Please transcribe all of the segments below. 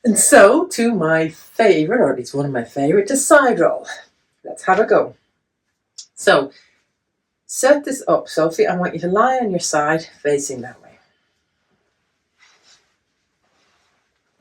And so to my favorite, or at least one of my favorite, the side roll. Let's have a go. So set this up, Sophie. I want you to lie on your side facing that way.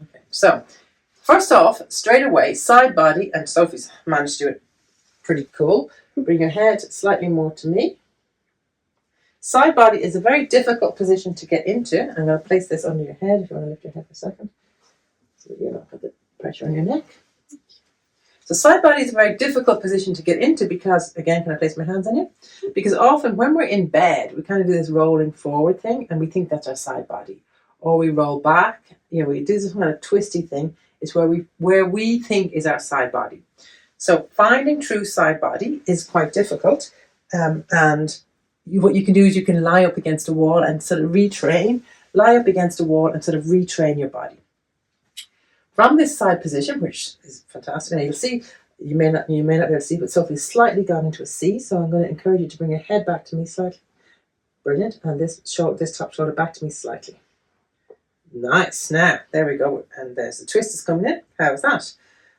Okay, so first off, straight away, side body, and Sophie's managed to do it pretty cool. Bring your head slightly more to me. Side body is a very difficult position to get into. I'm going to place this under your head if you want to lift your head for a second. So you're not put the pressure on your neck. So side body is a very difficult position to get into because, again, can I place my hands on you? Because often when we're in bed, we kind of do this rolling forward thing and we think that's our side body. Or we roll back, we do this kind of twisty thing. It's where we think is our side body. So finding true side body is quite difficult. What you can do is you can lie up against a wall and sort of retrain, lie up against a wall and sort of retrain your body. From this side position, which is fantastic, and you'll see, you may not be able to see, but Sophie's slightly gone into a C, so I'm going to encourage you to bring your head back to me slightly. Brilliant. And this top shoulder back to me slightly. Nice. Now, there we go. And there's the twist is coming in. How's that?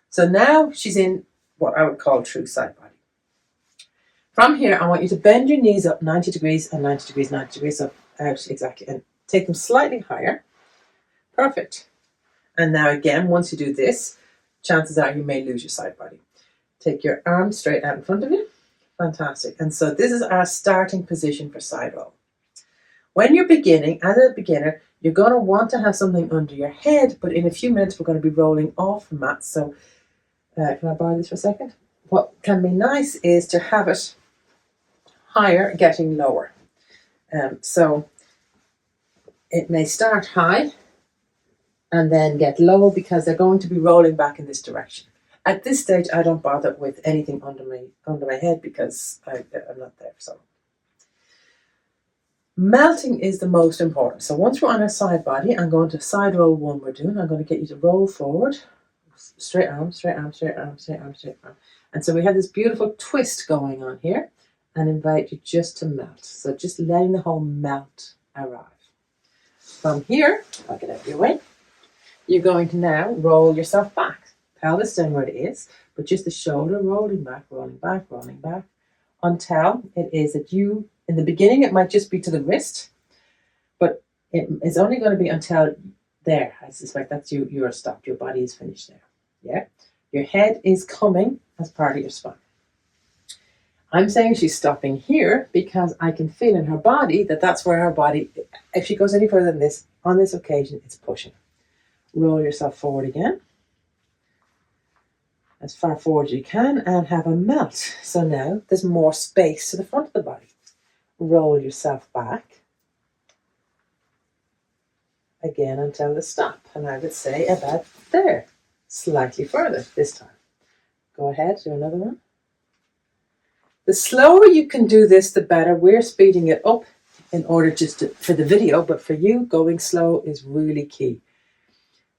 So now she's in what I would call true side body. From here, I want you to bend your knees up 90 degrees and 90 degrees, 90 degrees up, out, exactly, and take them slightly higher. Perfect. And now again, once you do this, chances are you may lose your side body. Take your arms straight out in front of you. Fantastic. And so this is our starting position for side roll. When you're beginning, as a beginner, you're going to want to have something under your head, but in a few minutes we're going to be rolling off the mat. So can I borrow this for a second? What can be nice is to have it higher, getting lower. So it may start high and then get low because they're going to be rolling back in this direction. At this stage, I don't bother with anything under my head because I'm not there. So melting is the most important. So once we're on our side body, I'm going to side roll one we're doing. I'm going to get you to roll forward. Straight arm, straight arm, straight arm, straight arm, straight arm. And so we have this beautiful twist going on here and invite you just to melt. So just letting the whole melt arrive. From here, I'll get out of your way. You're going to now roll yourself back. Pelvis staying where it is, but just the shoulder rolling back, rolling back, rolling back, until it is that you, in the beginning, it might just be to the wrist, but it is only going to be until there. I suspect that's you're stopped. Your body is finished there. Yeah? Your head is coming as part of your spine. I'm saying she's stopping here because I can feel in her body that that's where her body, if she goes any further than this, on this occasion, it's pushing. Roll yourself forward again, as far forward as you can, and have a melt. So now there's more space to the front of the body. Roll yourself back again until the stop. And I would say about there, slightly further this time. Go ahead, do another one. The slower you can do this, the better. We're speeding it up in order for the video, but for you, going slow is really key.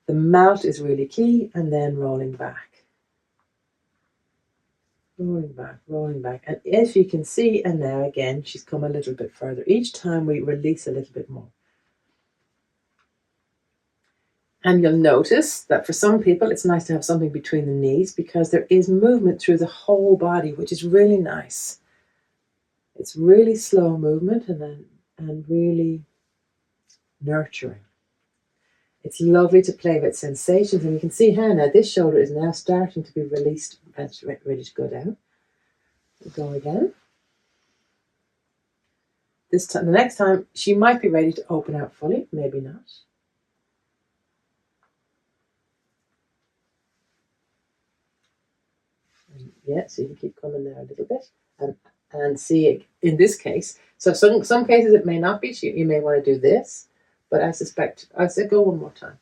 The melt is really key, and then rolling back. Rolling back, rolling back. And if you can see, and now again, she's come a little bit further. Each time we release a little bit more. And you'll notice that for some people, it's nice to have something between the knees because there is movement through the whole body, which is really nice. It's really slow movement and really nurturing. It's lovely to play with sensations, and you can see how now this shoulder is now starting to be released and ready to go down. Go again. This time, the next time, she might be ready to open out fully, maybe not. And yeah, so you can keep coming there a little bit and see in this case. So some cases it may not be. You may want to do this. But I suspect, I'd say go one more time.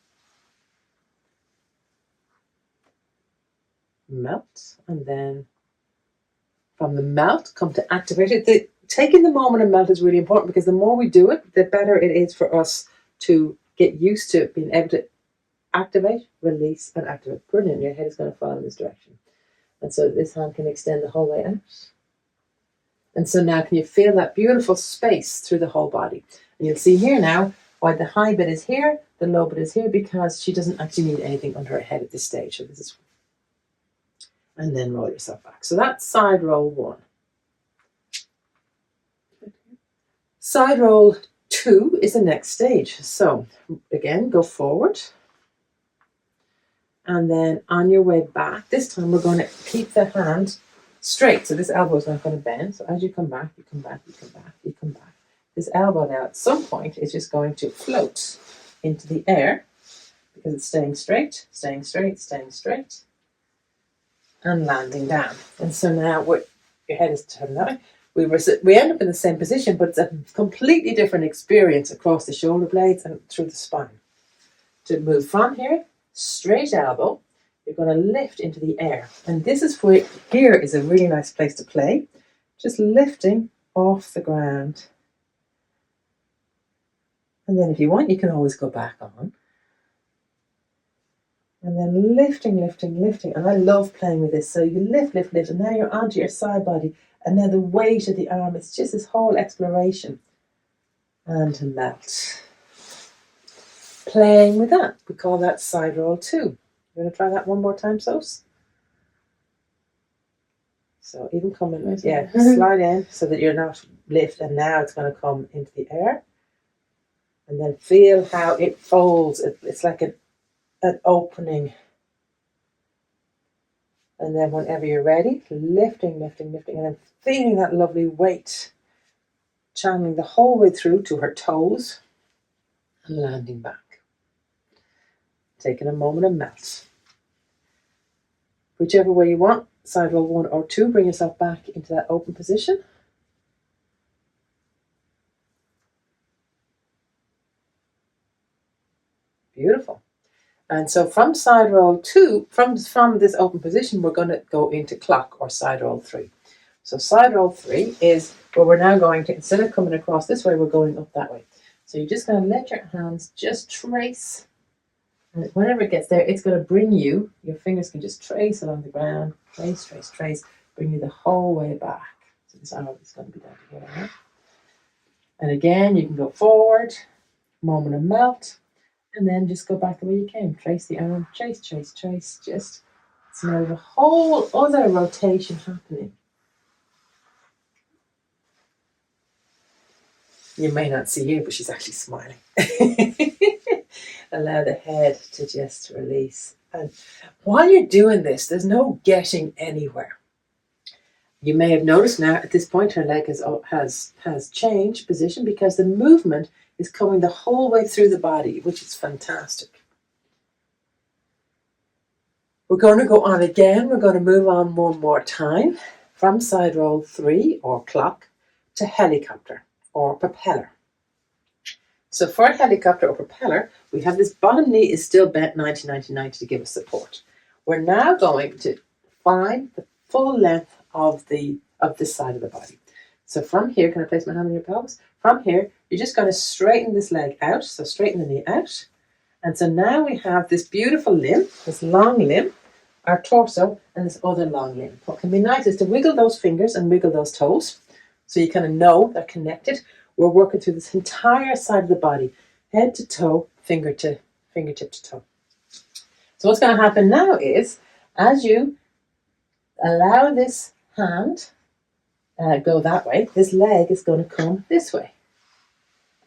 Melt, and then from the melt, come to activate it. Taking the moment of melt is really important because the more we do it, the better it is for us to get used to being able to activate, release, and activate. Brilliant, your head is going to fall in this direction. And so this hand can extend the whole way out. And so now can you feel that beautiful space through the whole body? And you'll see here now, Why the high bit is here, the low bit is here, because she doesn't actually need anything under her head at this stage. So this is, and then roll yourself back. So that's side roll 1. Side roll 2 is the next stage. So again, go forward. And then on your way back, this time we're going to keep the hand straight. So this elbow is not going to bend. So as you come back, you come back, you come back, you come back. This elbow now at some point is just going to float into the air because it's staying straight, staying straight, staying straight, and landing down. And so now your head is turned that way. We end up in the same position, but it's a completely different experience across the shoulder blades and through the spine. To move from here, straight elbow, you're going to lift into the air. And this is where, here is a really nice place to play. Just lifting off the ground. And then if you want, you can always go back on. And then lifting, lifting, lifting. And I love playing with this. So you lift, lift, lift, and now you're onto your side body. And now the weight of the arm, it's just this whole exploration. And to melt. Playing with that. We call that side roll 2. You want to try that one more time, Sos? So even coming, yeah, slide in so that you're not lift, and now it's going to come into the air. And then feel how it folds. It's like an opening. And then whenever you're ready, lifting, lifting, lifting, and then feeling that lovely weight, channeling the whole way through to her toes and landing back. Taking a moment of melt. Whichever way you want, side roll 1 or 2, bring yourself back into that open position. Beautiful. And so from side roll 2, from this open position, we're going to go into clock or side roll 3. So side roll 3 is where we're now going to, instead of coming across this way, we're going up that way. So you're just going to let your hands just trace. And whenever it gets there, it's going to bring you, your fingers can just trace along the ground, trace, trace, trace, bring you the whole way back. So this arm is going to be down to here. Right? And again, you can go forward, moment of melt. And then just go back the way you came. Trace the arm, trace, trace, trace. Just, it's now a whole other rotation happening. You may not see you, but she's actually smiling. Allow the head to just release. And while you're doing this, there's no getting anywhere. You may have noticed now at this point her leg has changed position because the movement is coming the whole way through the body, which is fantastic. We're going to go on again. We're going to move on one more time from side roll 3 or clock to helicopter or propeller. So for helicopter or propeller, we have this bottom knee is still bent 90, 90, 90 to give us support. We're now going to find the full length of this side of the body. So from here, can I place my hand on your pelvis? From here, you're just going to straighten this leg out. So straighten the knee out. And so now we have this beautiful limb, this long limb, our torso, and this other long limb. What can be nice is to wiggle those fingers and wiggle those toes. So you kind of know they're connected. We're working through this entire side of the body, head to toe, fingertip to toe. So what's going to happen now is, as you allow this hand go that way, this leg is going to come this way.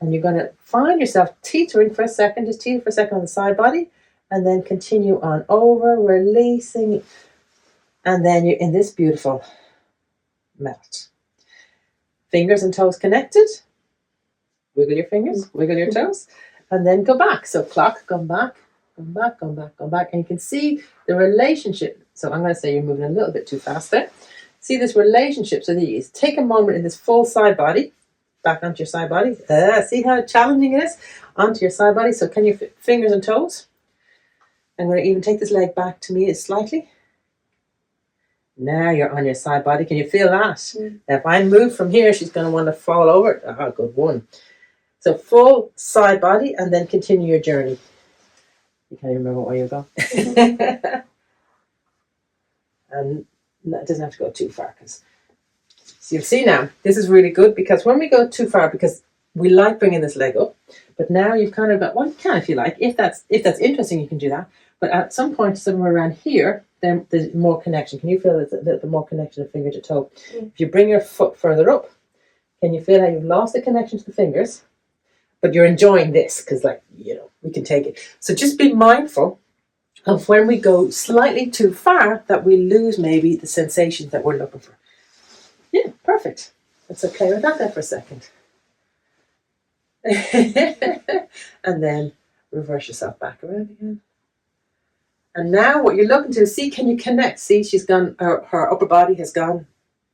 And you're going to find yourself teetering for a second, just teeter for a second on the side body, and then continue on over, releasing, and then you're in this beautiful melt. Fingers and toes connected. Wiggle your fingers, wiggle your toes, and then go back. So clock, come back, come back, come back, come back. And you can see the relationship. So I'm going to say you're moving a little bit too fast there. See this relationship. So you take a moment in this full side body, back onto your side body. See how challenging it is? Onto your side body. So can you fingers and toes? I'm going to even take this leg back to me slightly. Now you're on your side body. Can you feel that? Mm. Now if I move from here, she's going to want to fall over. Ah, good one. So full side body and then continue your journey. You can't even remember where you go. And it doesn't have to go too far. So you'll see now, this is really good because when we go too far, because we like bringing this leg up, But now you've kind of got, well, you can if you like. If that's interesting, you can do that. But at some point, somewhere around here, then there's more connection. Can you feel there's a little bit more connection of finger to toe? If you bring your foot further up, can you feel how you've lost the connection to the fingers? But you're enjoying this because, like, we can take it. So just be mindful of when we go slightly too far that we lose maybe the sensations that we're looking for. Yeah, perfect. Let's play with that there for a second. And then reverse yourself back around again. And now what you're looking to see, can you connect? See, she's gone, her upper body has gone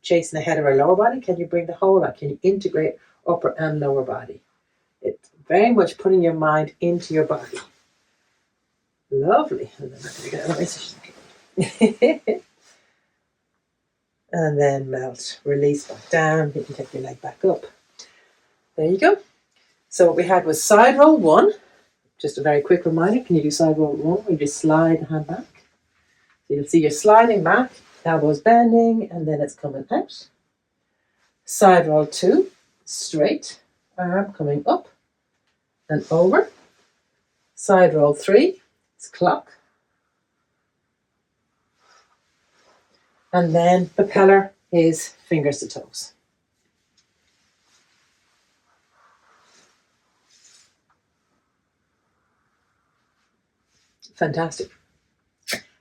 chasing ahead of her lower body. Can you bring the whole out? Can you integrate upper and lower body? It's very much putting your mind into your body. Lovely. And then, and then melt, release back down. You can take your leg back up. There you go. So what we had was side roll 1. Just a very quick reminder, can you do side roll 1 where you just slide the hand back? So you'll see you're sliding back, elbows bending, and then it's coming out. Side roll 2, straight, arm coming up and over. Side roll 3, it's clock. And then propeller is fingers to toes. Fantastic.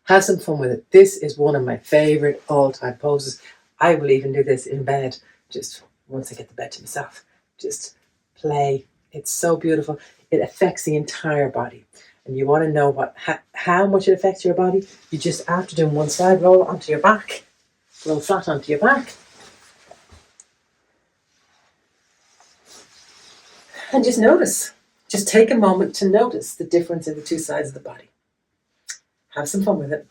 Have some fun with it. This is one of my favorite all-time poses. I will even do this in bed, just once I get the bed to myself. Just play. It's so beautiful. It affects the entire body. And you want to know how much it affects your body? You just, after doing one side, roll onto your back. Roll flat onto your back. And just notice. Just take a moment to notice the difference in the two sides of the body. Have some fun with it.